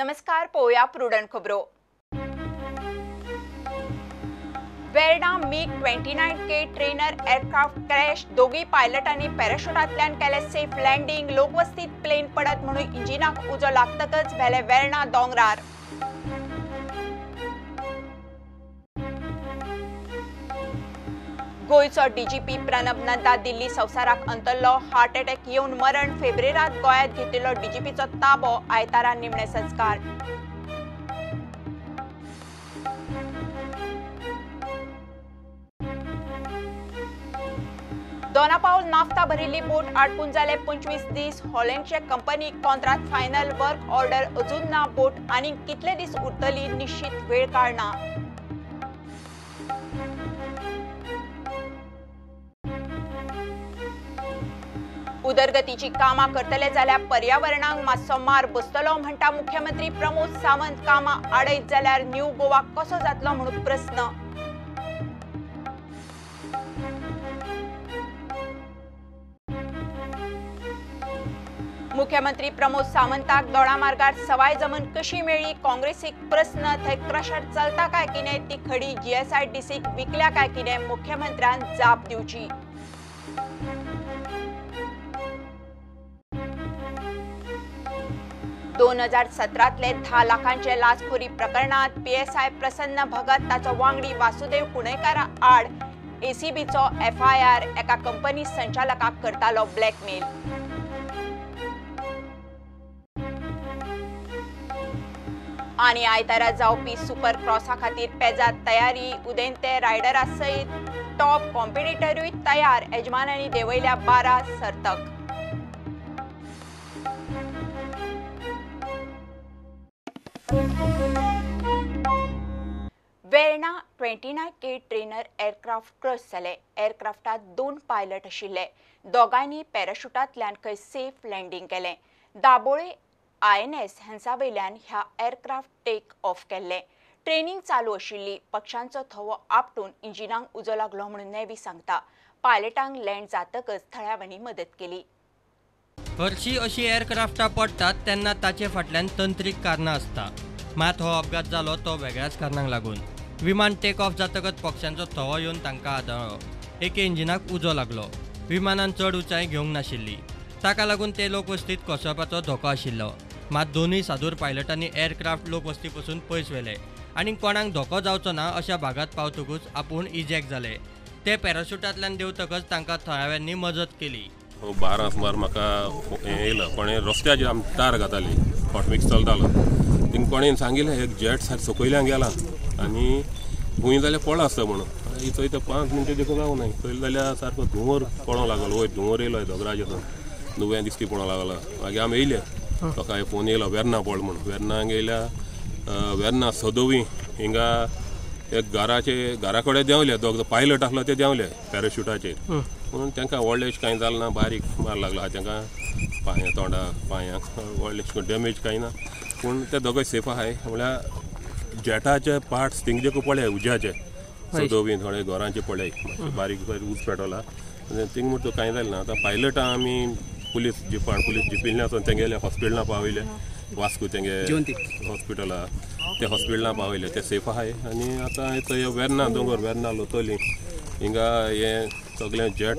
नमस्कार, पोया प्रुडंट खबरो। Verna MiG-29K trainer aircraft crash, दोघी पायलटांनी पॅराशूटांतल्यान केले सेफ लँडिंग। लोकवस्तीत प्लेन पडत म्हणून इंजिनाक उजो लागतकच भेले वेर्ना दोंगरार। गोयचो DGP प्रणब नंदा दिल्ली संवसाराक अंतरलो। हार्ट अटॅक येवन मरण। फेब्रुवारीत गोंयांत घेतिल्लो DGPचो ताबो, आयतारा निमणे संस्कार। दोनापावल नाफ्ता भरिल्ली बोट आडकून जाले 25 दीस। हॉलंडचे कंपनीक कॉन्ट्रॅक्ट फायनल वर्क ऑर्डर अजून ना। बोट आनीक कितले दीस उरतली निश्चित वेळ काळना। उदरगतीची कामां करतले जाल्यार पर्यावरणाक मातसो मार बसतलो म्हणटा मुख्यमंत्री प्रमोद सावंत। कामां आडयत जाल्यार न्यू गोवा कसो जातलो म्हणून प्रस्न। मुख्यमंत्री प्रमोद सावंताक दोडामार्गार सवाय जमन कशी मेळ्ळी? काँग्रेसीक प्रस्न। थंय क्रशर चलता काय कितें? ती खडी GSIDCक विकल्या काय कितें? मुख्यमंत्र्यान जाप दिवची। 2017तले 10 लाखांचे लाचखोरी प्रकरणात PSI प्रसन्न भगत ताचो वांगडी वासुदेव कुणेकार आड ACBचो FIR। एका कंपनी संचालकाक करतालो ब्लॅकमेल। आनी आयतारा जावपी सुपर क्रॉसा खातीर पेजात तयारी। उदेंते रायडरा सयत टॉप कॉम्पिटिटरूय तयार। यजमानांनी देंवयल्या 12 सर्तक। Verna 29K trainer aircraft crush जाले। एअरक्राफ्टात 2 पायलट आशिल्ले। दोगांनी पॅराशूटांतल्यान खंय सेफ लँडिंग केलें। दाबोळे INS हांचा वयल्यान ह्या एअरक्राफ्ट टेक ऑफ केल्ले। ट्रेनिंग चालू आशिल्ली। पक्षांचो थवो आपटून इंजिनाक उजो लागलो म्हणून नेवी सांगता। पायलटांक लँड जातकच थळाव्यांनी मदत केली। हरशीं अशी एअरक्राफ्टां पडटात तेन्ना ताचे फाटल्यान तंत्रीक कारणां आसता। मात हो अपघात जालो तो वेगळ्याच कारणांक लागून। विमान टेक ऑफ जातकच पक्षांचो थवो येवन तांकां आदळ्ळो। एके इंजिनाक उजो लागलो। विमानान चड उंचाय घेवंक नाशिल्ली, ताका लागून ते लोकवस्तीत कोसळपाचो धोको आशिल्लो। मात दोनूय सादूर पायलटांनी एअरक्राफ्ट लोकवस्ती पसून पयस व्हेले आनी कोणाक धोको जावचो ना अशा भागात पावतकूच आपूण इजॅक्ट जाले। ते पॅराशूटांतल्यान देंवतकच तांकां थळाव्यांनी मजत केली। 12 सुमार म्हाका येयलो, कोणें रस्त्याचेर आमी टायर घाताली, हॉटमिक्स चलतालो। थिंग कोणें सांगिल्लें एक जेट सकयल्यान गेला आनी खूंय जाल्यार पडला आसता म्हणून। थंय ते 5 मिनटां देखून जावं ना। पयलीं जाल्यार सारको धुंवर पडोंक लागलो। वयर धुंवर येयलो दोगराचेर नुवें दिसती पडोंक लागलो। मागीर आमी येयले, म्हाका फोन येयलो वेर्ना पड म्हणून। वेर्नाक येयल्या वेर्ना सदोवी हिंगा एक घरा कडेन देंवले। दोग पायलट आसलो ते देंवले पॅराशूटाचेर म्हणून तांकां व्हडलें कांय जालें ना। बारीक मार लागलो तांकां पांयां तोंडाक पांयांक व्हडलें डॅमेज कांय ना, पूण ते दोगूय सेफ आहाय। म्हळ्यार जेटाचे पार्ट्स थिंग देखून पडले उज्याचे सदोवी थोडे घरांचे पडले बारीक उज पेटवला थिंग म्हणून तो कांय जालें ना। आतां पायलटां आमी पुलीस जिपींतल्यान वचून तेंगेले हॉस्पिटलां पावयले। वास्को तेंगे हॉस्पिटला ते हॉस्पिटलां पावयले, ते सेफ आहाय। आनी आतां थंय वेर्ना दोंगर वेर्ना लोतोली हिंगा हे सगळें जेट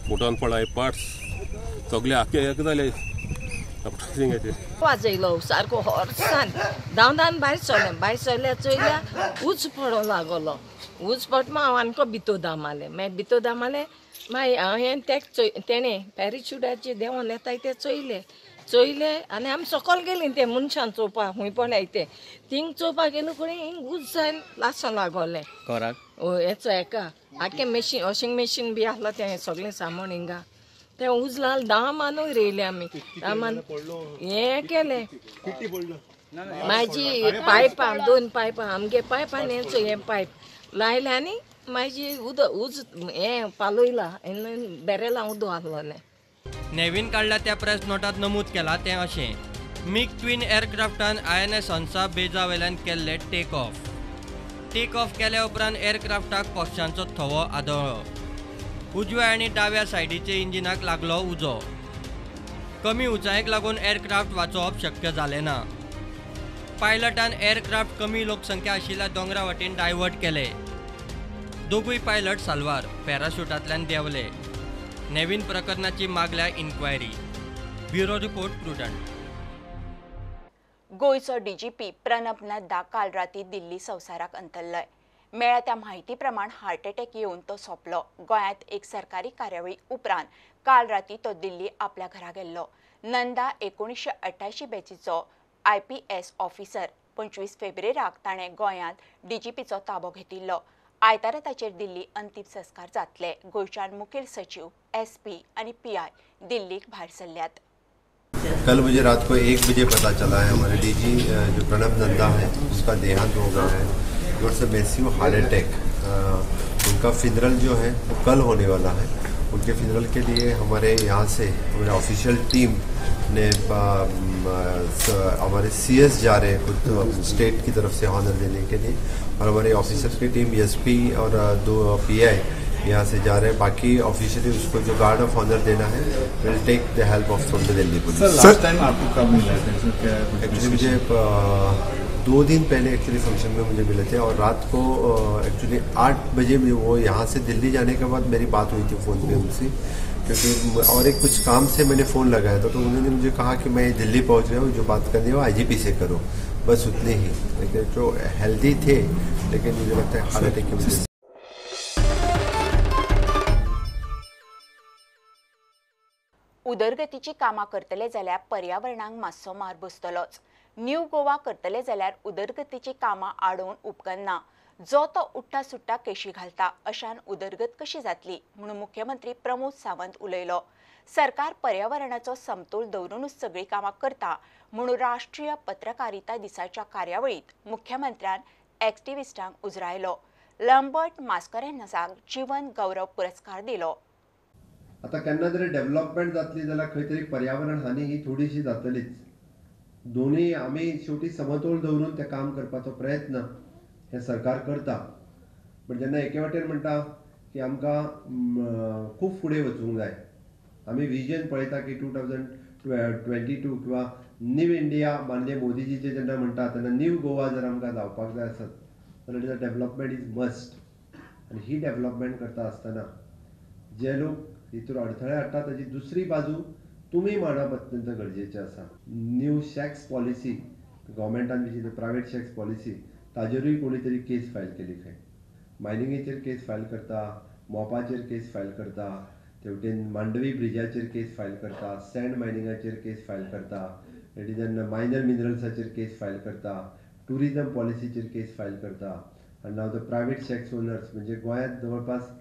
फुटोन पडला पार्ट्स सगळे आख्खे एक जाले। वाजयलो सारको हॉर्सान धांवन भायर सरल्या चोयल्या उच पडोंक लागलो। उच पडटा हांव आनीक भितो धामालें। मागीर भितो धामालें मागीर हांवें तेणें पॅराशूटाचेर देंवोन येताय ते चोयले आनी आमी सकयल गेलीं ते मनशान चोवपाक खूंय पडल्याय ते। थिंग चोवपाक गेलो फुडें हिंग उज जायन लासन लागोलें घराक हेचो हेका आख्खें मशीन वॉशिंग मशीन बी आसलो तें सगळें सामान हिंगा ते उज लागलें। दामानूय रेयले आमी दामान हें केलें। म्हाजी पायपां 2 पायपां आमगे पायपान हेचो हें पायप लायले आनी म्हाजी उज हें पालयला बेरेलां उदो आहलोलें। नेवीन काडल्या त्या प्रेस नोटात नमूद केला तें अशें MiG-ट्विन एअरक्राफ्टान INS हंसा बेजा वयल्यान केल्ले टेक ऑफ केल्या उपरांत एअरक्राफ्टाक पक्षांचो थवो आदळ्ळो। उजव्या आनी दाव्या सायडीचे इंजिनाक लागलो उजो। कमी उंचायेक लागून एअरक्राफ्ट वाचोवप शक्य जालें ना। पायलटान एअरक्राफ्ट कमी लोकसंख्या आशिल्ल्या दोंगरा वटेन डायवर्ट केले. दोगूय पायलट साल्वार पॅराशुटांतल्यान देंवले. नेवीन प्रकरणाची मागल्या इन्क्वायरी. Bureau report prudent. गोयचो डीजीपी प्रणब नड्डा काल राती दिल्ली संवसाराक अंतरलय. मेळ्ळ्या त्या म्हायती प्रमाण हार्ट अटॅक येवन तो सोंपलो. गोंयांत एक सरकारी कार्यावळी उपरांत काल राती तो दिल्ली आपल्या घरा गेल्लो. Nanda 1988 बॅचीचो IPS officer. 25 फेब्रुवारीक ताणें गोंयांत डीजीपीचो ताबो घेतिल्लो. आयतारा ताचेर दिल्ली अंतीम संस्कार जातले. गोंयच्यान मुखेल सचिव, SP आनी PI दिल्लीक भायर सरल्यात. कल मुझे रात को 1 बजे पता चला है हमारे DG जो प्रणब नंदा है उसका देहांत हो गया है. It's a massive heart attack. उनका फिनरल जो है वो कल होने वाला है. उनके फिनरल के लिए हमारे यहाँ से हमारे ऑफिशियल टीम ने हमारे CS जा रहे हैं खुद स्टेट की तरफ से ऑनर देने के लिए, और हमारे ऑफिसर्स की टीम SP और 2 PI यहाँ से जा रहे हैं. बाकी ऑफिशियली उसको जो गार्ड ऑफ ऑनर देना है will take the help of from the Delhi police. Last time आपको कब मिला था? एक्चुअली मुझे 2 दिन पहले एक्चुअली फंक्शन में मुझे मिले थे, और रात को एक्चुअली 8 बजे वो यहाँ से दिल्ली जाने के बाद मेरी बात हुई थी फ़ोन पे उनसे, क्योंकि और एक कुछ काम से मैंने फ़ोन लगाया था. तो उन्होंने मुझे कहा कि मैं दिल्ली पहुँच रहा हूँ, जो बात करनी है वो IGP से करो, बस उतने ही. लेकिन जो हेल्दी थे, लेकिन मुझे लगता है हार्ट अटैक की वजह से. उदरगतीची कामां करतले जाल्यार पर्यावरणाक मातसो मार बसतलोच. न्यू गोवा करतले जाल्यार उदरगतीची कामां आडोवन उपकरना. जो तो उठ्ठा सुट्टा केशी घालता, अशान उदरगत कशी जातली म्हणून मुख्यमंत्री प्रमोद सावंत उलयलो. सरकार पर्यावरणाचो समतोल दवरूनच सगळी कामां करता म्हणून राष्ट्रीय पत्रकारिता दिसाच्या कार्यावळीत मुख्यमंत्र्यान एक्टिव्हिस्टांक उजरायलो. लंबर्ट मास्करेन्हसाक जीवन गौरव पुरस्कार दिलो. आता केन्ना तरी डेव्हलपमेंट जातली जाल्यार खंय तरी पर्यावरण हानी ही थोडीशी जातलीच. दोन्ही आमी शेवटी समतोल दवरून ते काम करपाचो प्रयत्न हे सरकार करता. पण जेन्ना एके वाटेन म्हणटा की आमकां खूब फुडें वचूंक जाय, आमी विजन पळयता की 2022 किंवा न्यू इंडिया माननीय मोदीजीचे जेन्ना म्हणटा तेन्ना न्यू गोवा जर आमकां जावपाक जाय आसत जाल्यार डेव्हलपमेंट इज मस्ट. आनी ही डेव्हलपमेंट करता आसतना जे लोक हितूर अडथळे हाडटा ताची दुसरी बाजू तुमी मांडप अत्यंत गरजेचें आसा. न्यू शॅक्स पॉलिसी गव्हर्मेंटान जी प्रायवेट शॅक्स पॉलिसी ताजेरूय कोणी तरी केस फायल केली खंय. मायनिंगेचेर केस फायल करता, मोपाचेर केस फायल करता, तेवटेन मांडवी ब्रिजाचेर केस फायल करता, सँड मायनिंगाचेर केस फायल करता, तेवटेन मायनर मिनरल्साचेर केस फायल करता, टुरिजम पॉलिसीचेर केस फायल करता. आनी नाव द प्रायवेट शॅक्स ओनर्स म्हणजे गोंयांत जवळपास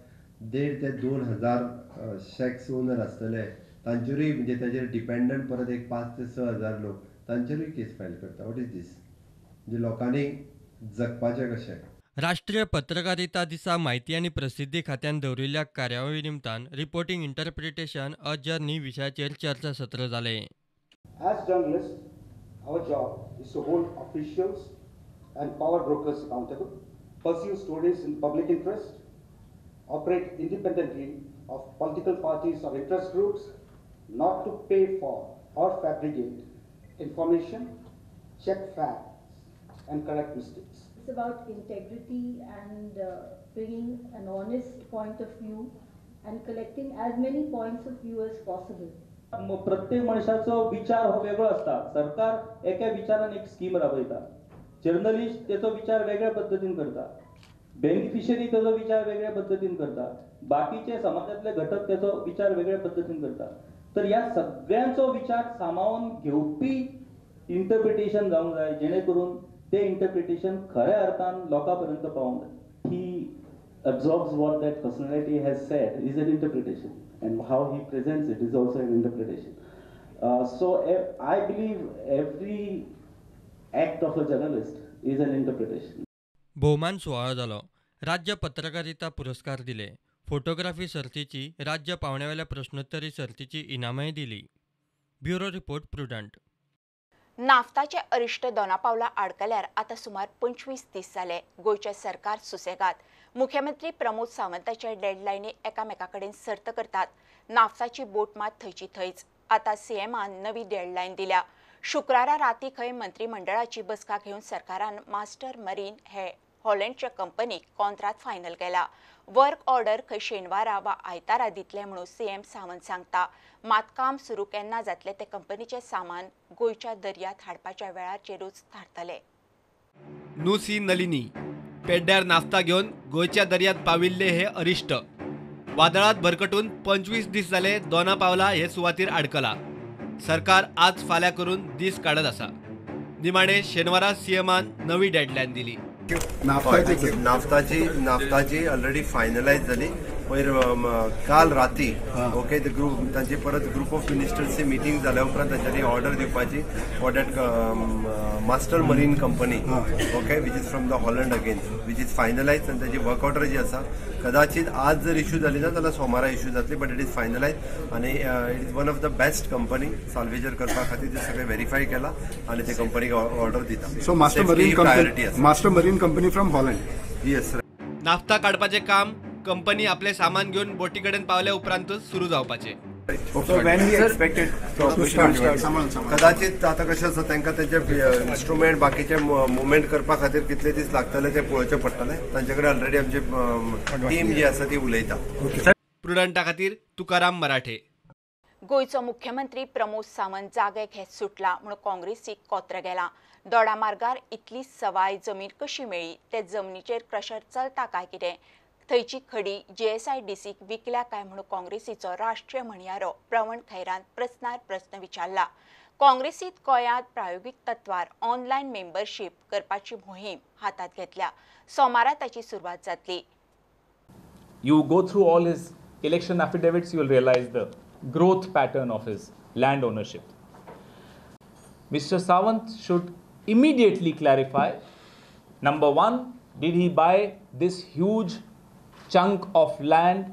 1,500 ते 2,000 शॅक्स ओनर आसतले, तांचेरूय म्हणजे ताचेर डिपेंडंट परत एक 5,000 ते 6,000 लोक, तांचेरूय केस फायल करता. वॉट इज दीस? म्हणजे लोकांनी जगपाचें कशें? राष्ट्रीय पत्रकारिता दिसा माहिती आणि प्रसिद्धी खात्यान दवरिल्ल्या कार्यावळी निमतान रिपोर्टिंग इंटरप्रिटेशन अ जर्नी विशयाचेर चर्चासत्र जाले. As journalists, our job is to hold officials and power brokers accountable, pursue stories in public interest, operate independently of political parties or interest groups, not to pay for or fabricate information, check facts and correct mistakes. It's about integrity and bringing an honest point of view and collecting as many points of view as possible. प्रत्येक मनशाचो विचार हो वेगळो असता. सरकार एका विचारान एक स्कीम राबयता, जर्नलिस्ट तेचो विचार वेगळ्या पद्धतीन करता, बेनिफिशरी तेचो विचार वेगळ्या पद्धतीन करता, बाकीचे समाजातले घटक तेचो विचार वेगळ्या पद्धतीन करता. तर ह्या सगळ्यांचो विचार सामावून घेवपी इंटरप्रिटेशन जावंक जाय, जेणे करून ते इंटरप्रिटेशन खऱ्या अर्थान लोकांपर्यंत पावंक जाय. ही absorbs what that personality has said is an interpretation, and how he presents it is also an interpretation. So I believe every act of a journalist is an interpretation. भोवमान सुवाळो जालो. राज्य पत्रकारिता पुरस्कार दिले. फोटोग्राफी सर्तीची, राज्य पावण्यावेल्या प्रश्नोत्तरी सर्तीची इनामय दिली. Bureau report prudent. नाफ्ताचे अरिश्ट दोनापावला आडकल्यार आता सुमार 25 दीस जाले. गोयचे सरकार सुसेगाद. मुख्यमंत्री प्रमोद सावंताचे डेडलायनी एकामेकाकडेन सर्त करतात. नाफ्ताची बोट मात थंयची थंयच. आता CMन नवी डेडलायन दिल्या. शुक्रारा राती खंय मंत्रिमंडळाची बसका घेवन सरकारान मास्टर मरीन हे हॉलंडच्या कंपनीक कॉन्ट्रॅक्ट फायनल केला. वर्क ऑर्डर खंय शेनवारा वा आयतारा दितले म्हणून सीएम सावंत सांगता. मात काम सुरू केन्ना जातले ते कंपनीचे सामान गोंयच्या दर्यांत हाडपाच्या वेळाचेरूच थारतले. नुसी नलिनी पेड्ड्यार नाफ्ता घेवन गोंयच्या दर्यांत पाविल्ले हे अरिश्ट. वादळात भरकटून 25 दीस जाले दोना पावला हे सुवातेर आडकला. सरकार आज फाल्यां करून दीस काडत आसा. निमाणे शेनवारा सीएमान नवी डेडलायन दिली. नाफ्ताची ऑलरेडी फायनलायज जाली. काल राती ओके तांची परत ग्रुप ऑफ मिनिस्टर्सची मिटींग जाल्या उपरांत तांच्यानी ऑर्डर दिवपाची for that master marine company okay which is from the Holland again which is finalise आनी ताची वर्क ऑर्डर जी आसा कदाचित आज जर इश्यू जाली ना जाल्यार सोमारा इश्यू जातली बट इट इज फायनलायज आनी it is one of the best company salvager करपा खातीर ते सगळें व्हेरीफाय केला आनी ते कंपनीक ऑर्डर दिता. So master marine company from Holland. Yes. Naphtha काडपाचे काम कंपनी आपले सामान घेवन बोटी कडेन पावल्या उपरांतूच सुरू जावपाचे. कदाचित आता कशें आसा तांकां तेंचे इन्स्ट्रुमेंट बाकीचे मुवमेंट करपा खातीर कितले दीस लागतले ते पळोवचें पडटलें. तांचे कडेन ऑलरेडी आमची टीम जी आसा ती उलयता. प्रुडंटा खातीर तुकाराम मराठे. गोंयचो मुख्यमंत्री प्रमोद सावंत जाग्याक हे सुटला म्हूण काँग्रेसीक कोत्र गेला. दोडामार्गार इतली सवाय जमीन कशी मेळ्ळी ते जमनीचेर क्रशर चलता काय कितें थंयची खडी JSIDCक विकल्या काय म्हणून काँग्रेसीचो राष्ट्रीय म्हणयारो प्रवण खैरान प्रस्नार प्रस्न विचारला. काँग्रेसीत गोंयांत प्रायोगीक तत्वार ऑनलायन मेंबरशीप करपाची मोहीम हातांत घेतल्या. सोमारा ताची सुरवात जातली. You go through all his election affidavits, you will realize the growth pattern of his land ownership. Mr. Sawant should immediately clarify, number one, did he buy this huge chunk of land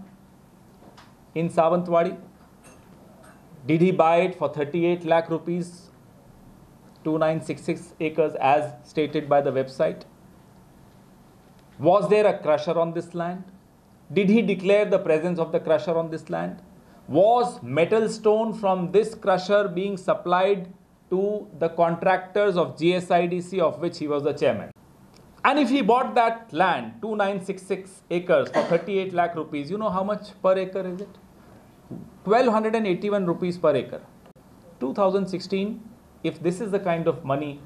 in Sawantwadi? Did he buy it for 38 lakh rupees, 2966 acres as stated by the website? Was there a crusher on this land? Did he declare the presence of the crusher on this land? Was metal stone from this crusher being supplied to the contractors of GSIDC of which he was the chairman? And if he bought that land, 2966 acres for 38 lakh rupees, you know how much per acre is it? 1281 rupees per acre. 2016, if this is the kind of money,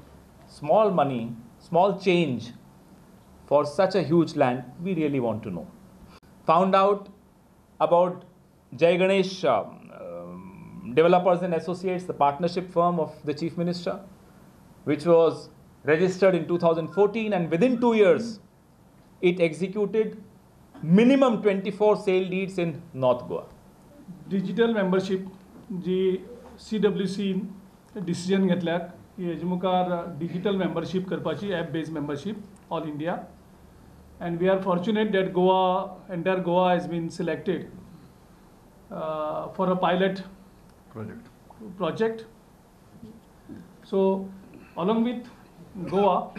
small change for such a huge land, we really want to know. Found out about Jai Ganesh Developers and Associates, the partnership firm of the Chief Minister, which was registered in 2014, and within 2 years, it executed minimum 24 sale deeds in North Goa. Digital membership, G CWC decision घेतल्याक हेजे मुखार digital membership करपाची app based membership all India. And we are fortunate that entire Goa has been selected for a pilot project. So, along with Goa,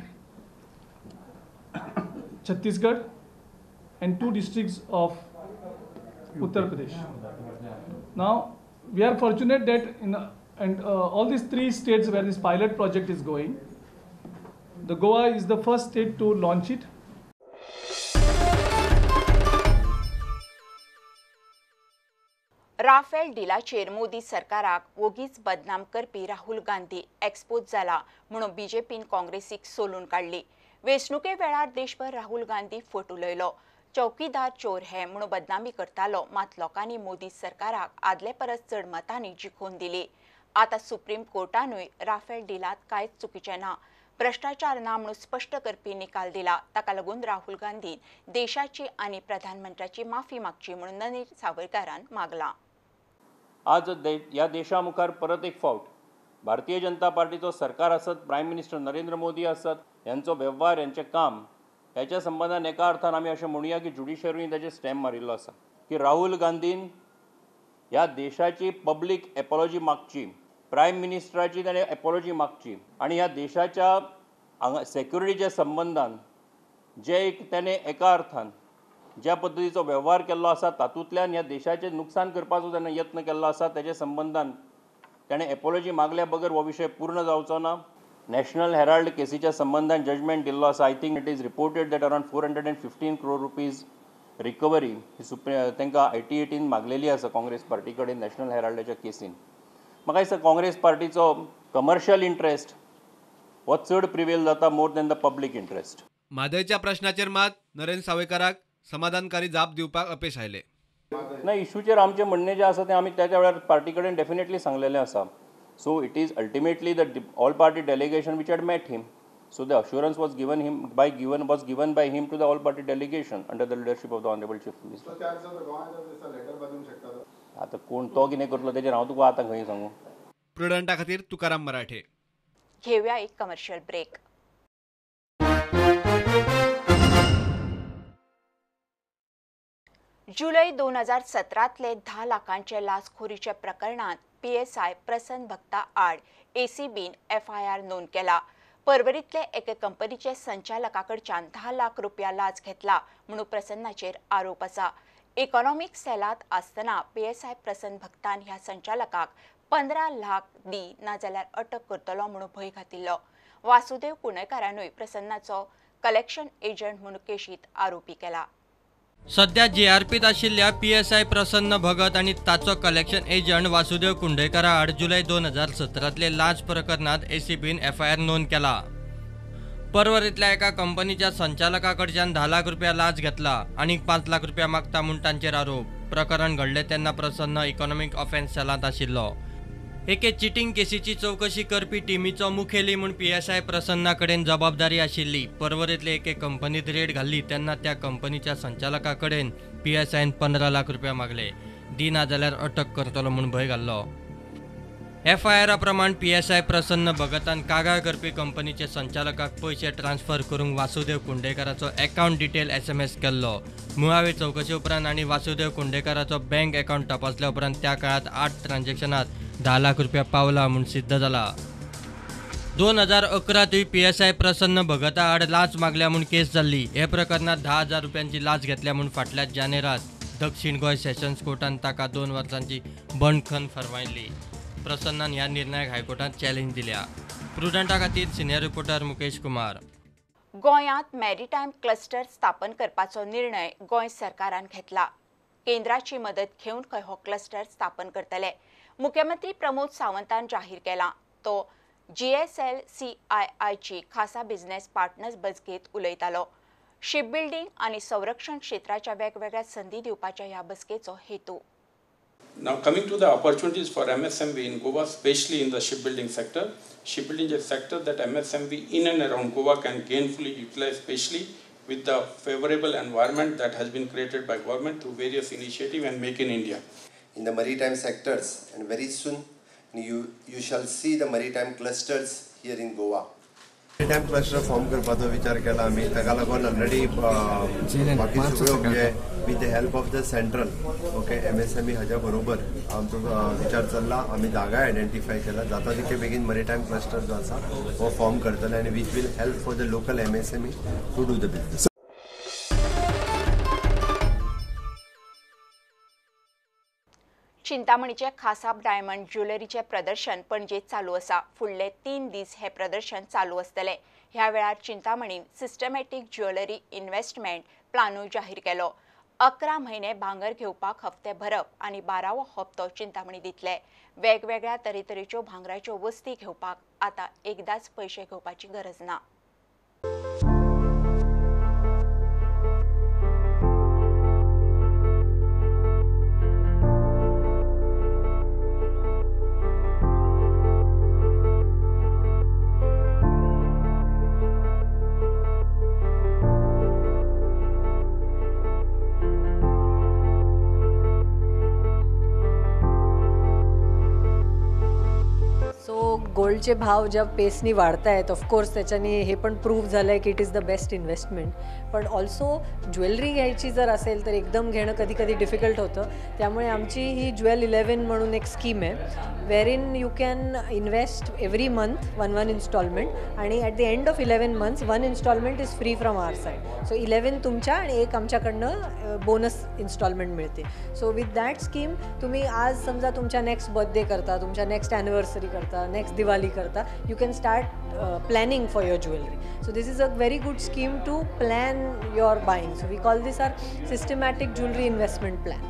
Chhattisgarh, and 2 districts of Uttar Pradesh. Now, we are fortunate that all these 3 states where this pilot project is going, the Goa is the first state to launch it. Rafale डिलाचेर मोदी सरकाराक वोगीच बदनाम करपी Rahul Gandhi expose जाला म्हणून बीजेपीन काँग्रेसीक सोलून काडली. वेंचणुके वेळार देशभर राहुल गांधी फट उलयलो. चौकीदार चोर हे म्हणून बदनामी करतालो. मात लोकांनी मोदी सरकाराक आदले परस चड मतांनी जिखोवन दिली. आतां सुप्रीम कोर्टानूय राफेल डिलांत कांयच चुकीचें ना, भ्रष्टाचार ना म्हणून स्पश्ट करपी निकाल दिला. ताका लागून राहुल गांधीन देशाची आनी प्रधानमंत्र्याची माफी मागची म्हणून ननील सावयकारान मागला. आज ह्या देशा मुखार परत एक फावट भारतीय जनता पार्टीचो सरकार आसत, प्रायम मिनिस्टर नरेंद्र मोदी आसत, यांचो वेव्हार, यांचें काम, ह्याच्या संबंधान एका अर्थान आमी अशें म्हणुया की जुडिशरीन ताचेर स्टॅम्प मारिल्लो आसा की राहुल गांधीन ह्या देशाची पब्लीक एपॉलॉजी मागची, प्रायम मिनिस्टराची ताणें एपॉलॉजी मागची आनी ह्या देशाच्या सेक्युरिटीच्या संबंधान जे ताणें एका अर्थान ज्या पद्दतीचो वेव्हार केल्लो आसा तातूंतल्यान ह्या देशाचें नुकसान करपाचो जेन्ना यत्न केल्लो आसा तेजे संबंधान ताणें एपोलॉजी मागल्या बगर हो विशय पूर्ण जावचो ना. नॅशनल हेराल्ड केसीच्या संबंधान जजमेंट दिल्लो आसा. I think it is reported that around 415 crore rupees recovery ही तांकां ITATन मागलेली आसा काँग्रेस पार्टी कडेन नॅशनल हेराल्डाच्या केसीन. म्हाका दिसता काँग्रेस पार्टीचो कमर्शियल इंट्रस्ट हो चड प्रिवेल जाता more than the public interest. म्हादयच्या प्रश्नाचेर मात नरेंद्र सावयकाराक समाधानकारी जाप दिवपाक अपेस आयले. नाही, इशूचेर आमचें म्हणणें जें आसा तें आमी त्याच वेळार पार्टी कडेन डेफिनेटली सांगलेलें आसा. So it is ultimately the all party delegation which had met him. So the assurance was given by him to the all party delegation under the leadership of the honorable chief minister. आता कोण तो कितें करतलो तेजेर हांव तुका आतां खंय सांगू. प्रुडंटा खातीर तुकाराम मराठे. घेऊया एक कमर्शियल ब्रेक. जुलै 2017तले 10 लाखांचे लाचखोरीचे प्रकरणात PSI प्रसन्न भक्ता आड ACBन FIR नोंद केला. परवरीतले एके कंपनीचे संचालकाकडच्यान 10 लाख रुपया लाच घेतला म्हणून प्रसन्नाचेर आरोप आसा. इकॉनॉमिक सेलात आसतना PSI प्रसन्न भक्तान ह्या संचालकाक 15 लाख दी नाजाल्यार अटक करतलो म्हणून भंय घातिल्लो. वासुदेव कुंडेकारानूय प्रसन्नाचो कलेक्शन एजंट म्हणून केशीत आरोपी केला. सध्या JRPत आशिल्ल्या PSI प्रसन्न भगत आणि ताचो कलेक्शन एजंट वासुदेव कुंडेकारा आड जुलै 2017तले लाच प्रकरणात ACBन FIR नोंद केला. परवरीतल्या एका कंपनीच्या संचालकाकडच्यान 10 लाख रुपया लाच घेतला आणि 5 लाख रुपया मागता म्हूण तांचेर आरोप. प्रकरण घडले तेन्ना प्रसन्न इकॉनॉमिक ऑफेन्स सेलांत आशिल्लो. एके चिटींग केसीची चौकशी करपी टीमीचो मुखेली म्हूण PSI प्रसन्ना कडेन जबाबदारी आशिल्ली. परवरीतले एके कंपनीत रेड घाल्ली तेन्ना त्या कंपनीच्या संचालका कडेन PSIन 15 लाख रुपया मागले. दी नाजाल्यार अटक करतलो म्हूण भंय घाल्लो. FIR प्रमाण PSI प्रसन्न भगतान कागाळ करपी कंपनीचे संचालकाक पयशे ट्रान्स्फर करूंक वासुदेव कुंडेकाराचो अकाउंट डिटेल SMS केल्लो. मुळावे चौकशे उपरांत आनी वासुदेव कुंडेकाराचो बँक अकाउंट तपासल्या उपरांत त्या काळात 8 ट्रान्झॅक्शनात 10 लाख रुपया पावला म्हूण सिद्ध जाला. 2011तूय PSI प्रसन्न भगता आड लाच मागल्या म्हूण केस जाल्ली. हे प्रकरणात 10,000 रुपयांची लाच घेतल्या म्हूण फाटल्या जानेरात दक्षिण गोंय सेशन्स कोर्टान ताका 2 वर्सांची बंडखण फरमायिल्ली. प्रसन्नान ह्या निर्णयाक हायकोर्टात चॅलेंज दिल्या. प्रुडंटा खातीर सिनियर रिपोर्टर मुकेश कुमार. गोंयांत मॅरीटायम क्लस्टर स्थापन करपाचो निर्णय गोंय सरकारान घेतला. केंद्राची मदत घेवन खंय हो क्लस्टर स्थापन करतले. मुख्यमंत्री प्रमोद सावंतान जाहीर केला. तो GSLCIIची खासा बिझनेस पार्टनर्स बसकेत उलयतालो. शिपबिल्डिंग आणि संरक्षण क्षेत्राच्या वेगवेगळ्या संधी दिवपाच्या ह्या बसकेचो हेतू. Now coming to the opportunities for MSME in Goa, especially in the shipbuilding sector. Shipbuilding is a sector that MSME in and around Goa can gainfully utilize, especially with the favorable environment that has been created by government through various initiatives and Make in India. In the maritime sectors, and very soon you shall see the maritime clusters here in Goa. Maritime cluster form करपाचो विचार केला आमी. ताका लागून already बाकी सगळ्यो म्हणजे with the help of the central MSME हाच्या बरोबर आमचो विचार चल्ला. आमी जागा आयडेंटिफाय केला. जाता तितके बेगीन मॅरीटायम क्लस्टर जो आसा हो फॉर्म करतले आनी which will help for the local MSME to do the business. चिंतामणीचे खासाब डायमंड ज्वेलरीचे प्रदर्शन पणजेत चालू आसा. फुडले 3 दीस हे प्रदर्शन चालू आसतले. ह्या वेळार चिंतामणीन सिस्टमॅटिक ज्वेलरी इन्व्हेस्टमेंट प्लानूय जाहीर केलो. 11 म्हयने भांगर घेवपाक हप्ते भरप आनी 12वो हप्तो चिंतामणी दितले. वेगवेगळ्या तरेतरेच्यो भांगराच्यो वस्ती घेवपाक आतां एकदाच पयशे घेवपाची गरज ना. गोल्डचे भाव ज्या पेसनी वाढत आहेत ऑफकोर्स त्याच्यानी हे पण प्रूव्ह झालं आहे की it is the best investment. पण ऑल्सो ज्वेलरी घ्यायची जर असेल तर एकदम घेणं कधी कधी डिफिकल्ट होतं. त्यामुळे आमची ही ज्वेल 11 म्हणून एक स्कीम आहे where in you can invest every month one instalment आणि at the end of 11 months 1 instalment is free from our side. So 11 तुमच्या आणि एक आमच्याकडनं बोनस इन्स्टॉलमेंट मिळते. सो विथ दॅट स्कीम तुम्ही आज समजा तुमच्या नेक्स्ट बर्थडे करता, तुमच्या नेक्स्ट ॲनिव्हर्सरी करता, नेक्स्ट दिवाळी करता, you can start planning for your jewellery. So this is a very good scheme to plan your buying. So we call this our systematic jewelry investment plan.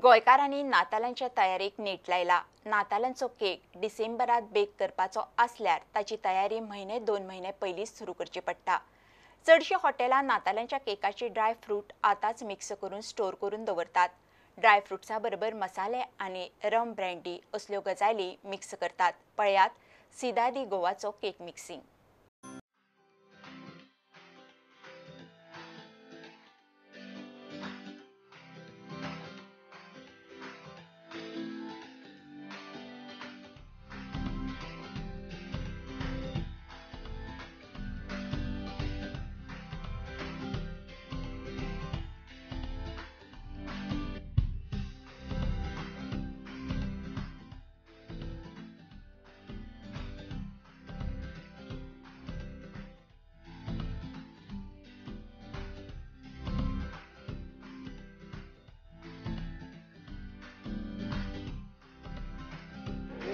गोंयकारांनी नातालांच्या तयारीक net लायला. नातालांचो cake डिसेंबरात bake करपाचो आसल्यार ताची तयारी म्हयने 2 म्हयने पयलींच सुरू करची पडटा. चडशीं हॉटेलां नातालांच्या केकाची ड्राय फ्रूट आतांच मिक्स करून स्टोर करून दवरतात. ड्राय फ्रुट्सा बरोबर मसाले आनी रम ब्रँडी असल्यो गजाली मिक्स करतात. पळयात सीधा दी गोवाचो cake mixing.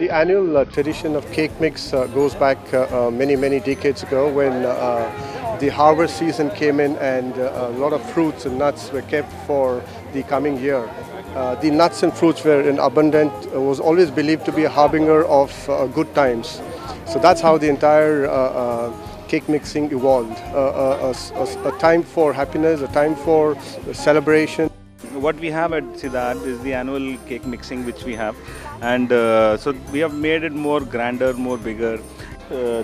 The annual tradition of cake mix goes back many decades ago when the harvest season came in and a lot of fruits and nuts were kept for the coming year. The nuts and fruits were in abundant, was always believed to be a harbinger of good times. So that's how the entire cake mixing evolved. A time for happiness, a time for celebration. What we have at Siddharth is the annual cake mixing which we have, and so we have made it more grander, more bigger.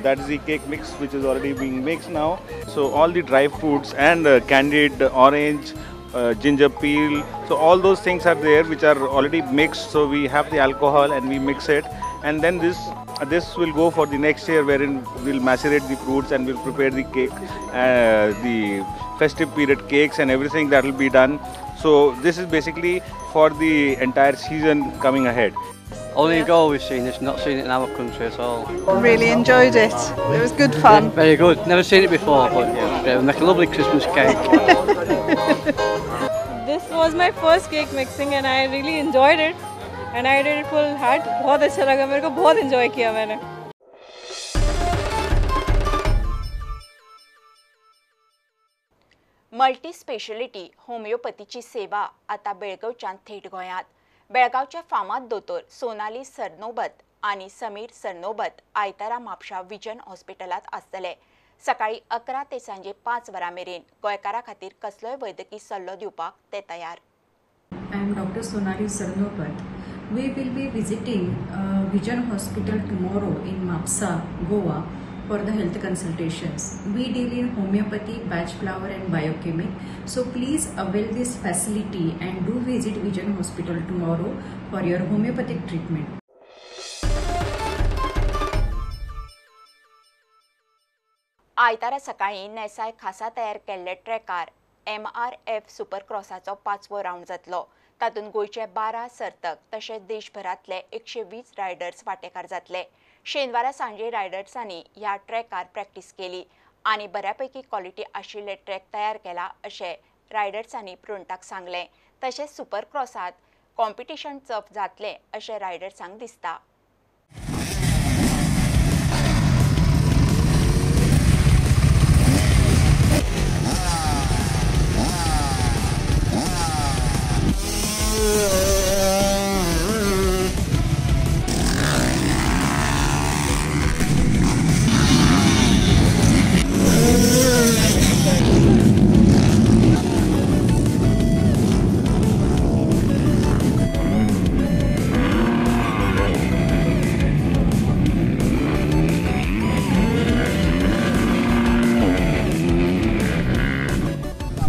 That is the cake mix which is already being mixed now. So all the dry fruits and candied orange, ginger peel, so all those things are there which are already mixed. So we have the alcohol and we mix it, and then this will go for the next year wherein we'll macerate the fruits and we'll prepare the cake, the festive period cakes and everything that will be done. So this is basically for the entire season coming ahead. Only in Goa we've seen this, not seen it in our country at all. Really enjoyed it. It was good fun. Very good. Never seen it before, but yeah, we make a lovely Christmas cake. This was my first cake mixing and I really enjoyed it. And I did it full heart. बहुत अच्छा लगा मेरे को, बहुत enjoy KIA मैंने. Multi speciality होमिओपॅथीची सेवा आता बेळगांवच्यान थेट गोंयांत. बेळगांवचे फामाद दोतोर सोनाली सरनोबत आनी समीर सरनोबत आयतारा म्हापशा विजन हॉस्पिटलांत आसतले. सकाळी 11 ते सांजे 5 वरां मेरेन गोंयकारां खातीर कसलोय वैद्यकी सल्लो दिवपाक ते तयार. I am Dr. Sonali Sarnopat. We will be visiting Vision Hospital tomorrow in Mapsa, Goa for the health consultations. We deal in homeopathy, batch flower and biochemic. So please avail this facility and do visit Vision Hospital tomorrow for your homeopathic treatment. आयतारा सकाळी नेसाय खासा तयार केल्ले ट्रॅकार MRF सुपरक्रॉसाचो 5वो round जातलो. तातूंत गोंयचे 12 सर्तक तशेंच देशभरांतले 120 रायडर्स वांटेकार जातले. शेनवारा सांजे रायडर्सांनी ह्या ट्रॅकार प्रॅक्टीस केली आनी बऱ्यापैकी क्वॉलिटी आशिल्ले ट्रॅक तयार केला अशें रायडर्सांनी प्रुंटाक सांगलें. तशेंच सुपरक्रॉसांत कॉम्पिटिशन चफ जातलें अशें रायडर्सांक दिसता.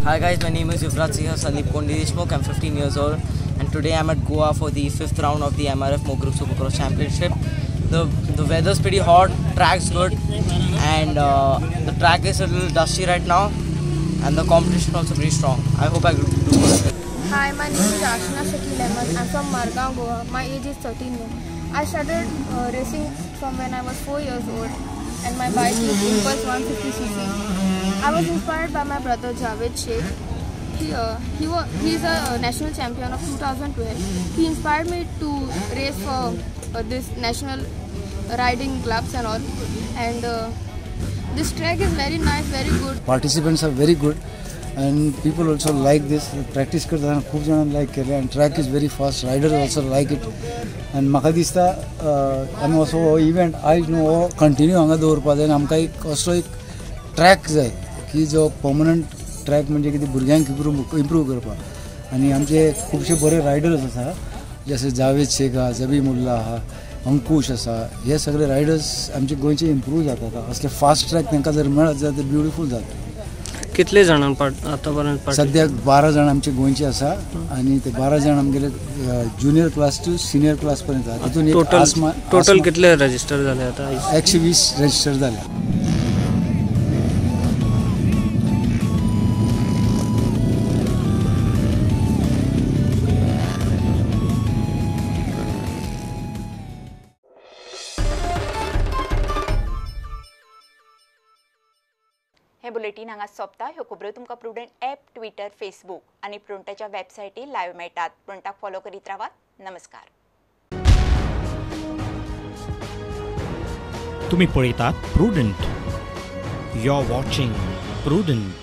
Hi guys, my name is Yuvraj Singh Sandeep Kondi Deshmukh. I'm 15 years old, and and today I'm at Goa for the 5th round of the MRF Mo Group Supercross Championship. The weather's pretty hot, track's good, and the track is a little dusty right now, and the competition also pretty strong. I hope I do good. Hi, my name is Ashna Shakil Ahmed. I'm from Margao, Goa. My age is 13 now. I started racing from when I was 4 years old, and my bike is Impulse 150cc. I was inspired by my brother Javed Sheikh. He's a national champion of 2012. He inspired me to race for this national riding clubs and all. And this track is very nice, very good. Participants are very good, and people also like this. Practice करताना खूप जण like केले, and track is very fast. Riders also like it. And म्हाका दिसता आमी असो हो event आयज न्हू हो कंटिन्यू हांगा दवरपा जाय. आमकां एक असो एक ट्रॅक जाय की जो पर्मनंट ट्रॅक म्हणजे कितें भुरग्यांक इम्प्रूव करपाक. आनी आमचे खुबशे बरे रायडर्स आसा, जशे जावेद शेख आहा, जबीमुल्ला आहा, अंकुश आसा. हे सगळे रायडर्स आमचे गोंयचे इम्प्रूव जातात. असले फास्ट ट्रॅक तांकां जर मेळत जाल्यार ते ब्युटिफूल जाता. कितले जाणां आतापर्यंत सद्याक 12 जाण आमचे गोंयचे आसा, आनी ते 12 जाण आमगेले junior class to senior class पर्यंत आसा. तितून टोटल कितले रजिस्टर जाले आता? 120 रजिस्टर जाले. हे बुलेटिन हांगा सोंपता. ह्यो खबरो तुमकां प्रुडंट ॲप, ट्विटर, फेसबूक आनी प्रुडंटाच्या वेबसायटीर लायव्ह मेळटात. प्रुडंटाक फॉलो करीत रावात. नमस्कार. तुम्ही पळयतात Prudent. You are watching prudent.